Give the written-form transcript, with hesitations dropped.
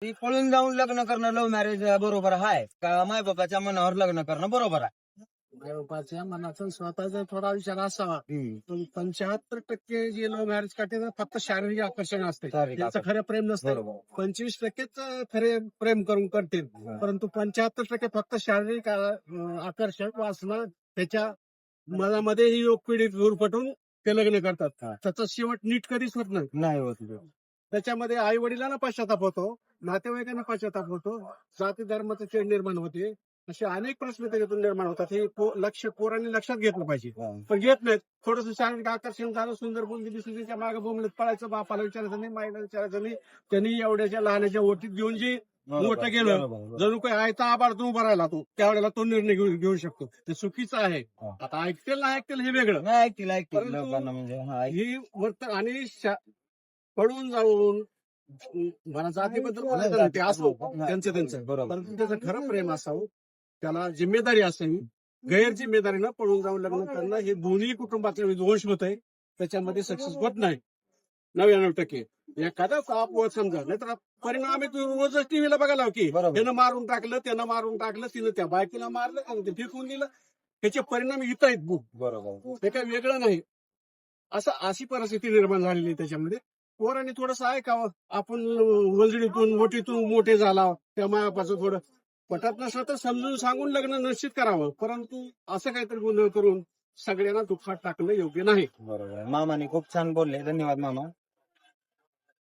ती पळून जाऊन लग्न करणं लव्ह मॅरेज बरोबर आहे का माय बापाच्या मनावर लग्न करणं बरोबर आहे? बाबाच्या मनाचा स्वतःचा थोडा विचार असावा. हम्म. पण 75% जे लव्ह मॅरेज करते ना फक्त शारीरिक आकर्षण असते, शारीरिक त्यांचं आकर्षण. खरं प्रेम नसतं. बरोबर. 25%च खरे प्रेम करून करतील, हा. परंतु 75% फक्त शारीरिक आकर्षण वासना त्याच्या मनामध्ये ही योग पिढी उरफटून ते लग्न करतात. हा. त्याचा शेवट नीट कधीच होत नाही. नाही होत. त्याच्यामध्ये आई वडिलांना पश्चाताप होतो, नातेवाईकांना पश्चाताप होतो, जाती धर्माचं चेड निर्माण होते, असे अनेक प्रश्न त्याच्यातून निर्माण होतात. हे पोरांनी लक्षात घेतलं पाहिजे, हा. पण घेत नाहीत. थोडंसं शारीरिक आकर्षण झालं, सुंदर मुलगी दिसली, त्याच्या मागे बोंबलत पळायचं, बापाला विचारायचं नाही, माईला विचारायचं नाही. त्यांनी एवढ्याच्या लहानाच्या ओटीत घेऊन जे मोठं गेलं, जणू काही आयता आबाळतून उभा राहिला तो, त्यावेळेला तो निर्णय घेऊ शकतो. ते चुकीचं आहे. हा. आता ऐकतील ना ऐकतील हे वेगळं. नाही ऐकतील परंतु लोकांना म्हणजे हा, ही वर्तन आणि पळून जाऊन मला जातीबद्दल बोलायचं नाही, ते असो त्यांचं बरोबर. परंतु त्याचं खरं प्रेम असावं, त्याला जिम्मेदारी असावी. गैर जिम्मेदारीनं पळून जाऊन लग्न करणं हे दोन्ही कुटुंबातले विध्वंस होत आहे. त्याच्यामध्ये सक्सेस होत नाही 99%. एखादा अपवाद समजा, नाही तर परिणाम आम्ही रोजच टीव्हीला बघायला की बरोबर. त्यानं मारून टाकलं, त्यानं मारून टाकलं, तिनं त्या बायकोला मारलं, त्यानं ते फेकून दिलं. त्याचे परिणाम इथं आहेत बुक, बरोबर. हे काही वेगळं नाही. अशी परिस्थिती निर्माण झालेली आहे. त्याच्यामध्ये पोरांनी थोडंसं ऐकावं. आपण वजडीतून मोठीतून मोठे झाला, त्या मायापाचं थोडं पटत नसलं तर समजून सांगून लग्न निश्चित करावं, परंतु असं काहीतरी गोंधळ करून सगळ्यांना दुःखात टाकणं योग्य नाही. बरोबर. मामाने खूप छान बोलले. धन्यवाद मामा.